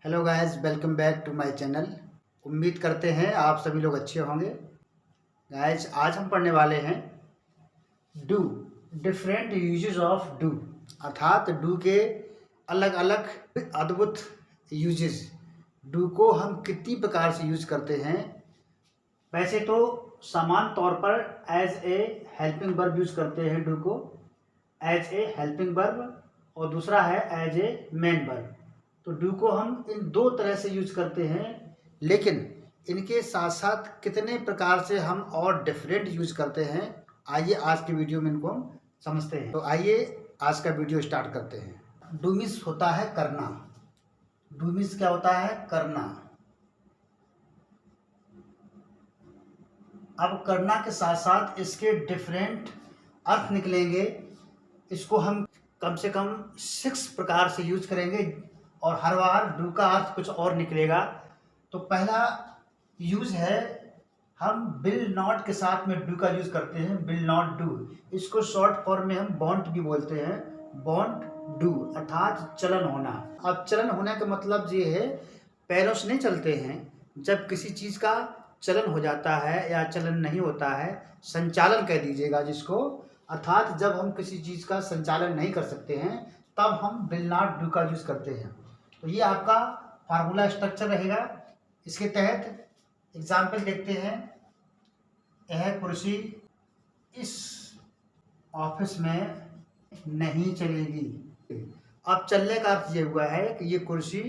Hello guys, welcome back to my channel. उम्मीद करते हैं आप सभी लोग अच्छे होंगे। गाइस, आज हम पढ़ने वाले हैं do, different uses of do, अर्थात डू के अलग अलग अद्भुत यूजेस। डू को हम कितनी प्रकार से यूज करते हैं। वैसे तो सामान्य तौर पर as a helping verb use करते हैं डू को, एज ए हेल्पिंग वर्ब, और दूसरा है एज ए मेन वर्ब। तो डू को हम इन दो तरह से यूज करते हैं, लेकिन इनके साथ साथ कितने प्रकार से हम और डिफरेंट यूज करते हैं, आइए आज की वीडियो में इनको हम समझते हैं। तो आइए आज का वीडियो स्टार्ट करते हैं। डू मीन्स होता है करना। डू मीन्स क्या होता है? करना। अब करना के साथ साथ इसके डिफरेंट अर्थ निकलेंगे। इसको हम कम से कम 6 प्रकार से यूज करेंगे और हर बार डू का अर्थ कुछ और निकलेगा। तो पहला यूज है, हम विल नॉट के साथ में डू का यूज करते हैं, विल नॉट डू। इसको शॉर्ट फॉर्म में हम वॉन्ट भी बोलते हैं, वॉन्ट डू, अर्थात चलन होना। अब चलन होने का मतलब ये है, पैरों से नहीं चलते हैं। जब किसी चीज का चलन हो जाता है या चलन नहीं होता है, संचालन कह दीजिएगा जिसको, अर्थात जब हम किसी चीज का संचालन नहीं कर सकते हैं तब हम विल नॉट डू का यूज करते हैं। तो ये आपका फार्मूला स्ट्रक्चर रहेगा। इसके तहत एग्जाम्पल देखते हैं। यह कुर्सी इस ऑफिस में नहीं चलेगी। अब चलने का अर्थ ये हुआ है कि ये कुर्सी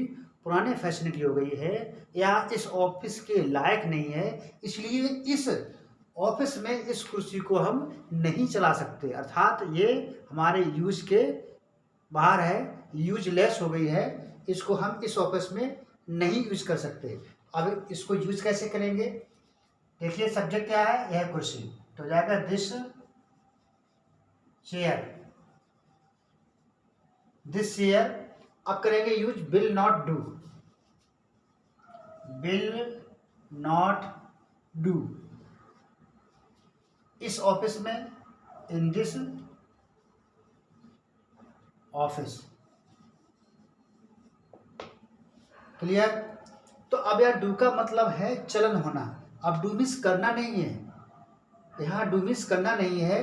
पुराने फैशन की हो गई है या इस ऑफिस के लायक नहीं है, इसलिए इस ऑफिस में इस कुर्सी को हम नहीं चला सकते। अर्थात ये हमारे यूज के बाहर है, यूजलेस हो गई है, इसको हम इस ऑफिस में नहीं यूज कर सकते। अब इसको यूज कैसे करेंगे? देखिए, सब्जेक्ट क्या है? यह कुर्सी, तो जाएगा दिस चेयर, दिस चेयर। अब करेंगे use will not do, will not do इस ऑफिस में, इन दिस ऑफिस। क्लियर? तो अब यह डू का मतलब है चलन होना। अब डू मीन्स करना नहीं है, यहाँ डू मीन्स करना नहीं है।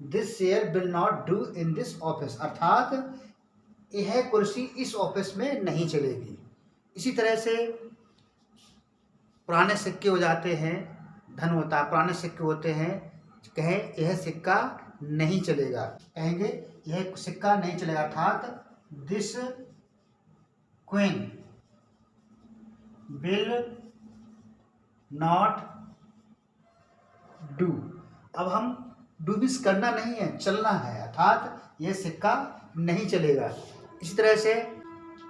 This chair will not do in this office, अर्थात यह कुर्सी इस ऑफिस में नहीं चलेगी। इसी तरह से पुराने सिक्के हो जाते हैं, धन होता है, पुराने सिक्के होते हैं, कहें यह सिक्का नहीं चलेगा, कहेंगे यह सिक्का नहीं चलेगा, अर्थात this queen will not do. अब हम डू मीन्स करना नहीं है, चलना है, अर्थात यह सिक्का नहीं चलेगा। इसी तरह से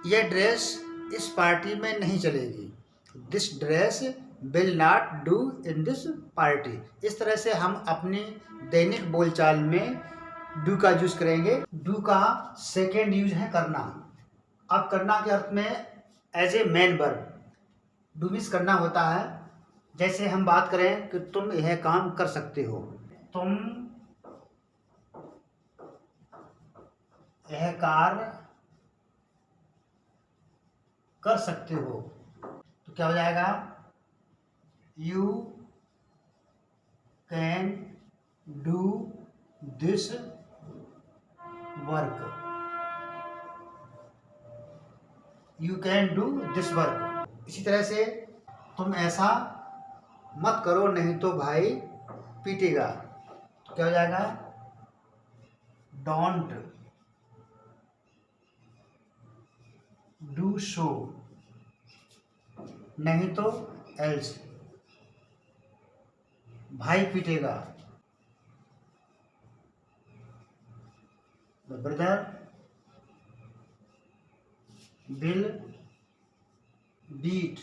यह ड्रेस इस पार्टी में नहीं चलेगी, this dress will not do in this party. इस तरह से हम अपनी दैनिक बोलचाल में डू का यूज करेंगे। डू का सेकेंड यूज है करना। अब करना के अर्थ में as a main verb, do means करना होता है। जैसे हम बात करें कि तुम यह काम कर सकते हो, तुम यह कार्य कर सकते हो, तो क्या हो जाएगा? You can do this work, you can do this work. इसी तरह से तुम ऐसा मत करो नहीं तो भाई पीटेगा, तो क्या हो जाएगा? डोंट डू सो, नहीं तो एल्स, भाई पीटेगा, the brother will beat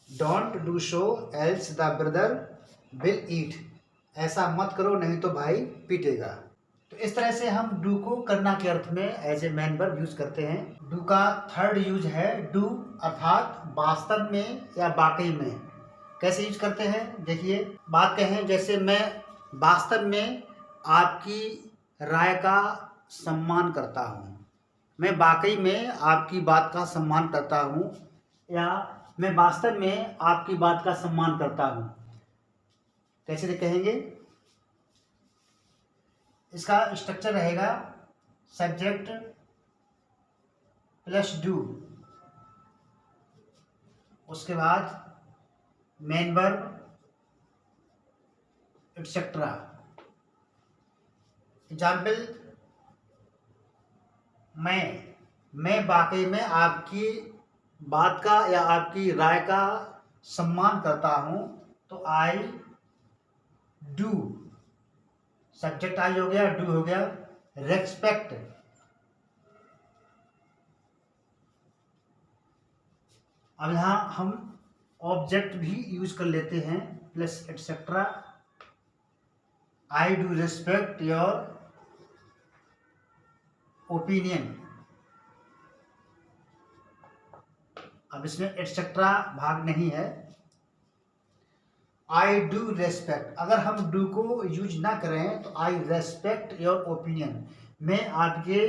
don't do so else the brother will eat, ऐसा मत करो नहीं तो भाई पीटेगा। तो इस तरह से हम डू को करना के अर्थ में as a main verb use करते हैं। डू का थर्ड यूज है डू, अर्थात वास्तव में या वाकई में। कैसे यूज करते हैं? देखिए, बात कहें जैसे मैं वास्तव में आपकी राय का सम्मान करता हूँ। मैं वाकई में आपकी बात का सम्मान करता हूँ, या मैं वास्तव में आपकी बात का सम्मान करता हूँ। कैसे कहेंगे? इसका स्ट्रक्चर रहेगा सब्जेक्ट प्लस डू, उसके बाद मेन वर्ब एटसेट्रा। एग्जाम्पल, मैं वाकई में आपकी बात का या आपकी राय का सम्मान करता हूं, तो आई डू, सब्जेक्ट आई हो गया, डू हो गया, रेस्पेक्ट। अब यहां हम ऑब्जेक्ट भी यूज कर लेते हैं, plus etcetera. I do respect your opinion. अब इसमें एटसेट्रा भाग नहीं है। आई डू रेस्पेक्ट, अगर हम डू को यूज ना करें तो आई रेस्पेक्ट योर ओपिनियन, मैं आपके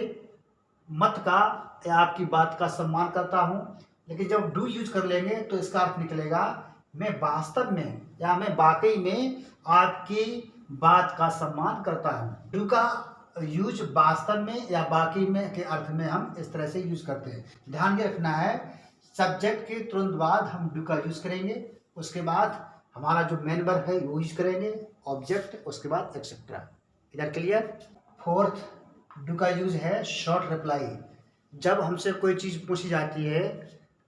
मत का या आपकी बात का सम्मान करता हूं। लेकिन जब डू यूज कर लेंगे तो इसका अर्थ निकलेगा मैं वास्तव में या मैं वाकई में आपकी बात का सम्मान करता हूं। डू का यूज वास्तव में या बाकी में के अर्थ में हम इस तरह से यूज करते हैं। ध्यान ये रखना है, सब्जेक्ट के तुरंत बाद हम डू का यूज करेंगे, उसके बाद हमारा जो मेन वर्ब है वो यूज करेंगे, ऑब्जेक्ट, उसके बाद एक्सेट्रा। इधर क्लियर? फोर्थ डू का यूज है शॉर्ट रिप्लाई। जब हमसे कोई चीज़ पूछी जाती है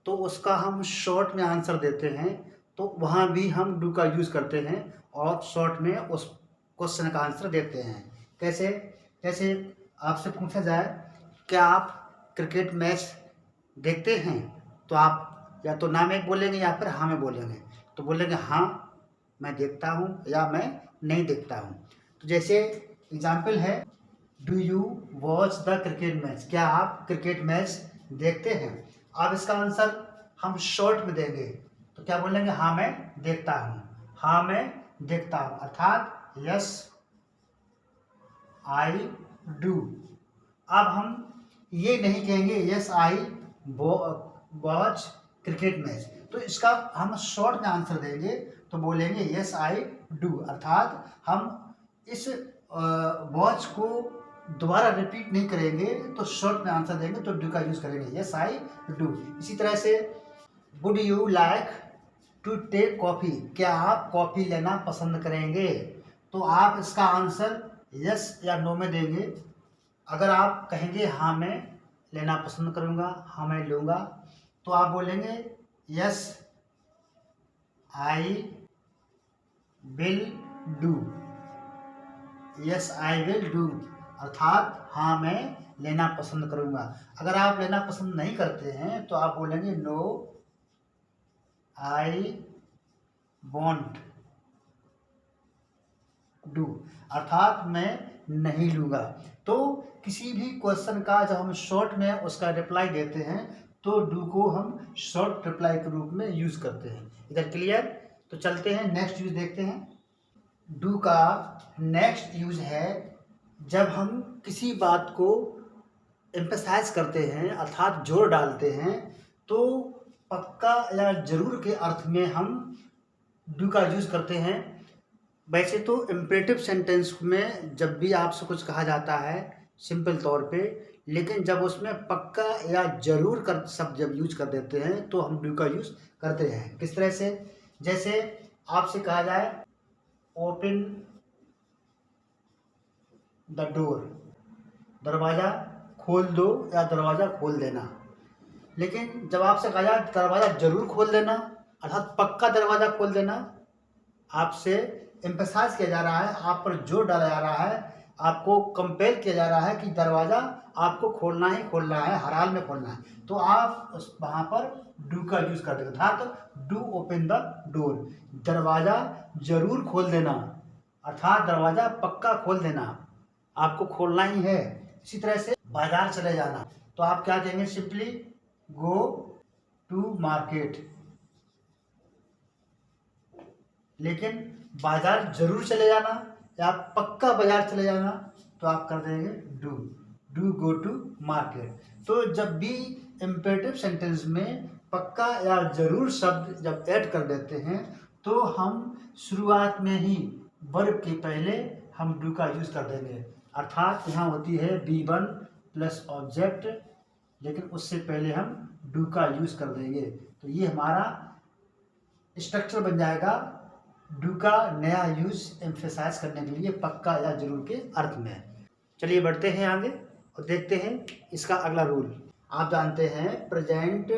तो उसका हम शॉर्ट में आंसर देते हैं, तो वहाँ भी हम डू का यूज़ करते हैं और शॉर्ट में उस क्वेश्चन का आंसर देते हैं। कैसे? जैसे आपसे पूछा जाए क्या आप क्रिकेट मैच देखते हैं, तो आप या तो ना में बोलेंगे या फिर हाँ में बोलेंगे। तो बोलेंगे हाँ मैं देखता हूँ या मैं नहीं देखता हूँ। तो जैसे एग्जाम्पल है, do you watch the cricket match, क्या आप क्रिकेट मैच देखते हैं। अब इसका आंसर हम शॉर्ट में देंगे, तो क्या बोलेंगे? हाँ मैं देखता हूँ, हाँ मैं देखता हूँ, अर्थात यस आई डू। अब हम ये नहीं कहेंगे yes I watch cricket match, तो इसका हम शॉर्ट में आंसर देंगे, तो बोलेंगे यस आई डू, अर्थात हम इस वॉच को दोबारा रिपीट नहीं करेंगे, तो शॉर्ट में आंसर देंगे, तो डू का यूज करेंगे, यस आई डू। इसी तरह से would you like to take coffee, क्या आप कॉफ़ी लेना पसंद करेंगे, तो आप इसका आंसर यस या नो में देंगे। अगर आप कहेंगे हाँ मैं लेना पसंद करूँगा, हाँ मैं लूँगा, तो आप बोलेंगे yes I will do, yes I will do, अर्थात हाँ मैं लेना पसंद करूँगा। अगर आप लेना पसंद नहीं करते हैं तो आप बोलेंगे नो आई वॉन्ट डू, अर्थात मैं नहीं लूँगा। तो किसी भी क्वेश्चन का जब हम शॉर्ट में उसका रिप्लाई देते हैं तो डू को हम शॉर्ट रिप्लाई के रूप में यूज़ करते हैं। इधर क्लियर? तो चलते हैं नेक्स्ट यूज देखते हैं। डू का नेक्स्ट यूज है जब हम किसी बात को एम्फसाइज करते हैं, अर्थात जोर डालते हैं, तो पक्का या जरूर के अर्थ में हम डू का यूज करते हैं। वैसे तो इम्परेटिव सेंटेंस में जब भी आपसे कुछ कहा जाता है सिंपल तौर पे, लेकिन जब उसमें पक्का या जरूर कर शब्द जब यूज कर देते हैं तो हम डू का यूज करते हैं। किस तरह से? जैसे आपसे कहा जाए ओपन द डोर, दरवाज़ा खोल दो या दरवाज़ा खोल देना। लेकिन जब आपसे कहा जाए दरवाज़ा जरूर खोल देना, अर्थात पक्का दरवाज़ा खोल देना, आपसे एम्फसाइज किया जा रहा है, आप पर जोर डाला जा रहा है, आपको कंपेल किया जा रहा है कि दरवाज़ा आपको खोलना ही खोलना है, हर हाल में खोलना है, तो आप उस वहाँ पर डू का यूज़ कर देंगे, अर्थात डू ओपन द डोर, दरवाज़ा जरूर खोल देना, अर्थात दरवाज़ा पक्का खोल देना, आपको खोलना ही है। इसी तरह से बाजार चले जाना, तो आप क्या कहेंगे? Simply go to market. लेकिन बाजार जरूर चले जाना या पक्का बाजार चले जाना, तो आप कर देंगे डू गो टू मार्केट। तो जब भी इम्पेरेटिव सेंटेंस में पक्का या जरूर शब्द जब ऐड कर देते हैं तो हम शुरुआत में ही वर्ब के पहले हम डू का यूज़ कर देंगे। अर्थात यहाँ होती है B1 प्लस ऑब्जेक्ट, लेकिन उससे पहले हम डू का यूज़ कर देंगे। तो ये हमारा स्ट्रक्चर बन जाएगा डू का नया यूज़ एम्फेसाइज करने के लिए पक्का या जरूर के अर्थ में। चलिए बढ़ते हैं आगे और देखते हैं इसका अगला रूल। आप जानते हैं प्रेजेंट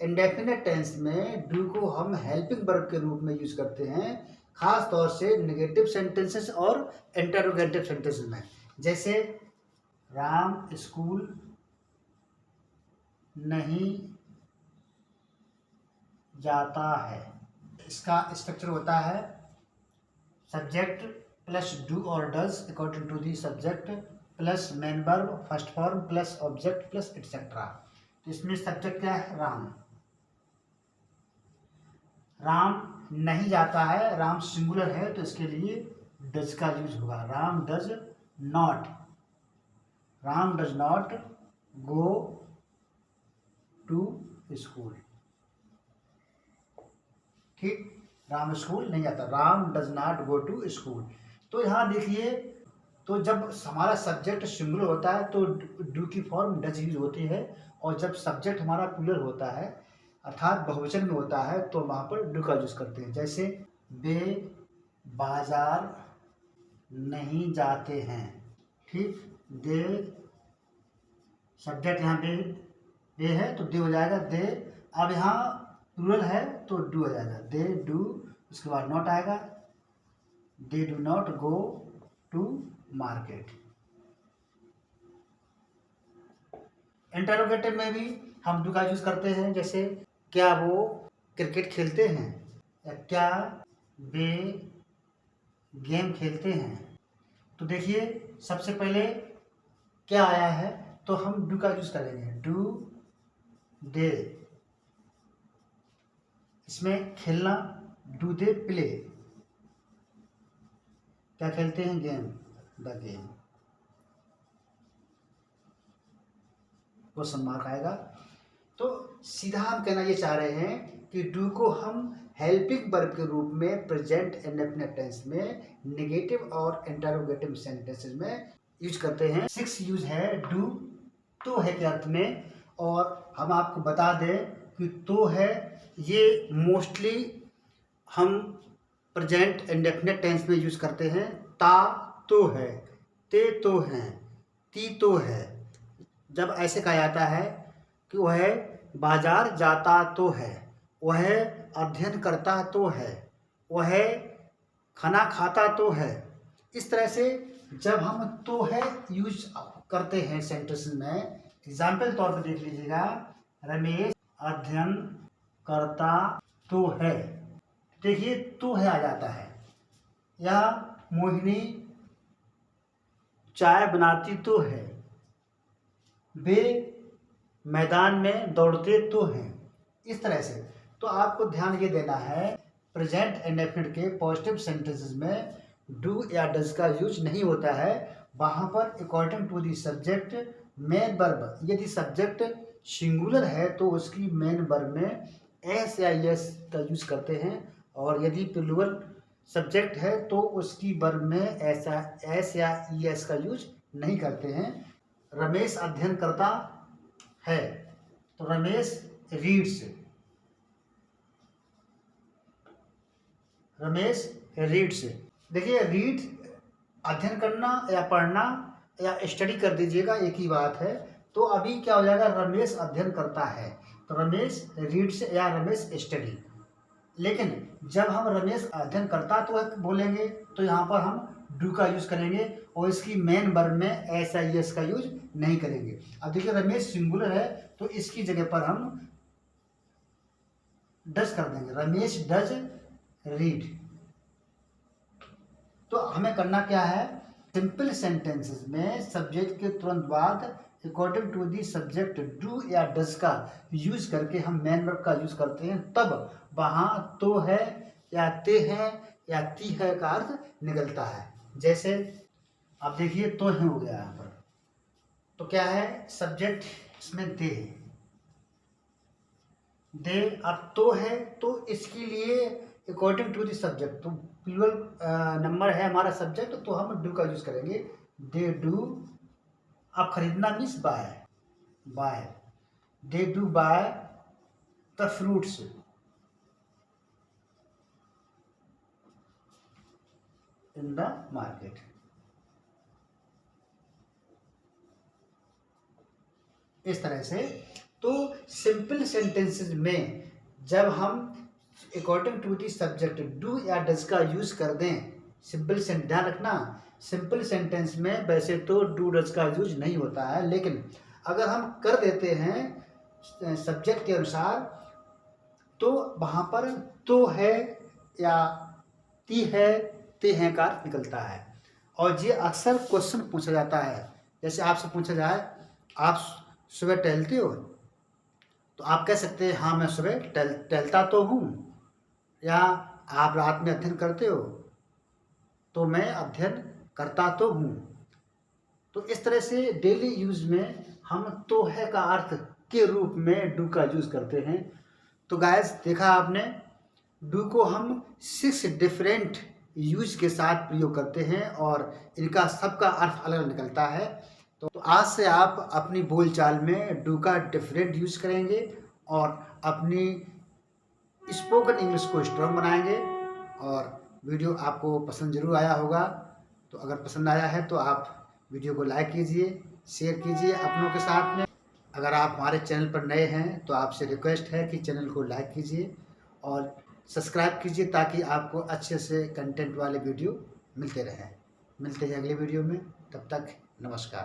इंडेफिनिट टेंस में डू को हम हेल्पिंग वर्ब के रूप में यूज़ करते हैं, खास तौर से नेगेटिव सेंटेंसेस और इंटरोगेटिव सेंटेंसेस में। जैसे राम स्कूल नहीं जाता है। इसका स्ट्रक्चर होता है सब्जेक्ट प्लस डू और does according to the subject plus main verb first form plus object plus etcetera. तो इसमें सब्जेक्ट क्या है? राम। राम नहीं जाता है, राम सिंगुलर है तो इसके लिए डज का यूज होगा। Ram does not go to school. ठीक, राम स्कूल नहीं जाता, Ram does not go to school. तो यहाँ देखिए, तो जब हमारा सब्जेक्ट सिंगुलर होता है तो डू की फॉर्म डज यूज होती है, और जब सब्जेक्ट हमारा प्लूरल होता है अर्थात बहुवचन में होता है तो वहाँ पर डू का यूज करते हैं। जैसे वे बाजार नहीं जाते हैं। ठीक, दे सब्जेक्ट यहाँ दे है तो दे हो जाएगा दे। अब यहाँ प्लूरल है तो डू हो जाएगा दे डू, उसके बाद नॉट आएगा they do not go to market. Interrogative में भी हम डू का यूज करते हैं। जैसे क्या वो क्रिकेट खेलते हैं, या क्या वे गेम खेलते हैं। तो देखिए सबसे पहले क्या आया है तो हम डू का यूज करेंगे डू दे। इसमें खेलना डू दे प्ले, क्या खेलते हैं? Game, the game. Question mark आएगा। तो सीधा हम कहना ये चाह रहे हैं कि डू को हम हेल्पिंग वर्ब के रूप में प्रेजेंट इंडेफिनिट टेंस में नेगेटिव और इंटरोगेटिव सेंटेंसेस में यूज करते हैं। 6 यूज है डू तो है के अर्थ में, और हम आपको बता दें कि तो है ये मोस्टली हम प्रेजेंट इंडेफिनिट टेंस में यूज करते हैं। ता तो है, ते तो हैं, ती तो है। जब ऐसे कहा जाता है कि वह बाजार जाता तो है, वह अध्ययन करता तो है, वह खाना खाता तो है, इस तरह से जब हम तो है यूज करते हैं सेंटेंस में, एग्जाम्पल तौर पर देख लीजिएगा, रमेश अध्ययन करता तो है, देखिए तो है आ जाता है। या मोहिनी चाय बनाती तो है, वे मैदान में दौड़ते तो हैं, इस तरह से। तो आपको ध्यान ये देना है प्रेजेंट इंडेफिनिट के पॉजिटिव सेंटेंसेस में डू या डज का यूज नहीं होता है। वहाँ पर according to the subject main verb, यदि सब्जेक्ट सिंगुलर है तो उसकी मेन वर्ब में एस या यस का यूज करते हैं, और यदि प्लूरल सब्जेक्ट है तो उसकी वर्ब में ऐसा एस या एस का यूज नहीं करते हैं। रमेश अध्ययन करता है तो रमेश रीड्स, रमेश रीड्स। देखिए रीड अध्ययन करना या पढ़ना या स्टडी कर दीजिएगा, एक ही बात है। तो अभी क्या हो जाएगा, रमेश अध्ययन करता है तो रमेश रीड्स या रमेश स्टडी। लेकिन जब हम रमेश अध्ययन करता तो बोलेंगे तो यहाँ पर हम डू का यूज करेंगे और इसकी मेन वर्ब में एस या एस का यूज नहीं करेंगे। अब देखिए रमेश सिंगुलर है तो इसकी जगह पर हम डज कर देंगे, रमेश डज रीड। तो हमें करना क्या है, सिंपल सेंटेंसेस में सब्जेक्ट के तुरंत बाद according to the subject do या डज का यूज करके हम मेन वर्ब का यूज करते हैं, तब वहाँ तो है या ते है या ती है का अर्थ निकलता है। जैसे अब देखिए तो है हो गया यहाँ पर। तो क्या है, सब्जेक्ट इसमें दे है, दे। अब तो है तो इसके लिए अकॉर्डिंग टू द सब्जेक्ट, तो प्लूरल नंबर है हमारा सब्जेक्ट, तो हम डू का यूज करेंगे। They do. अब खरीदना means buy, buy. They do buy the fruits in the market. इस तरह से तो सिंपल सेंटेंसेस में जब हम according to the subject do या डज का यूज कर दें, सिंपल सेंटेंस, ध्यान रखना सिंपल सेंटेंस में वैसे तो डू डज का यूज नहीं होता है, लेकिन अगर हम कर देते हैं सब्जेक्ट के अनुसार तो वहाँ पर तो है या ती है, ते हैं का अर्थ निकलता है। और ये अक्सर क्वेश्चन पूछा जाता है, जैसे आपसे पूछा जाए आप सुबह टहलते हो, तो आप कह सकते हैं हाँ मैं सुबह टहलता तो हूँ, या आप रात में अध्ययन करते हो, तो मैं अध्ययन करता तो हूँ। तो इस तरह से डेली यूज में हम तो है का अर्थ के रूप में डू का यूज करते हैं। तो गाइस देखा आपने, डू को हम 6 डिफरेंट यूज के साथ प्रयोग करते हैं और इनका सबका अर्थ अलग अलग निकलता है। तो आज से आप अपनी बोलचाल में डू का डिफरेंट यूज करेंगे और अपनी स्पोकन इंग्लिश को स्ट्रॉन्ग बनाएंगे। और वीडियो आपको पसंद जरूर आया होगा, तो अगर पसंद आया है तो आप वीडियो को लाइक कीजिए, शेयर कीजिए अपनों के साथ में। अगर आप हमारे चैनल पर नए हैं तो आपसे रिक्वेस्ट है कि चैनल को लाइक कीजिए और सब्सक्राइब कीजिए, ताकि आपको अच्छे से कंटेंट वाले वीडियो मिलते रहें। मिलते हैं अगले वीडियो में, तब तक नमस्कार।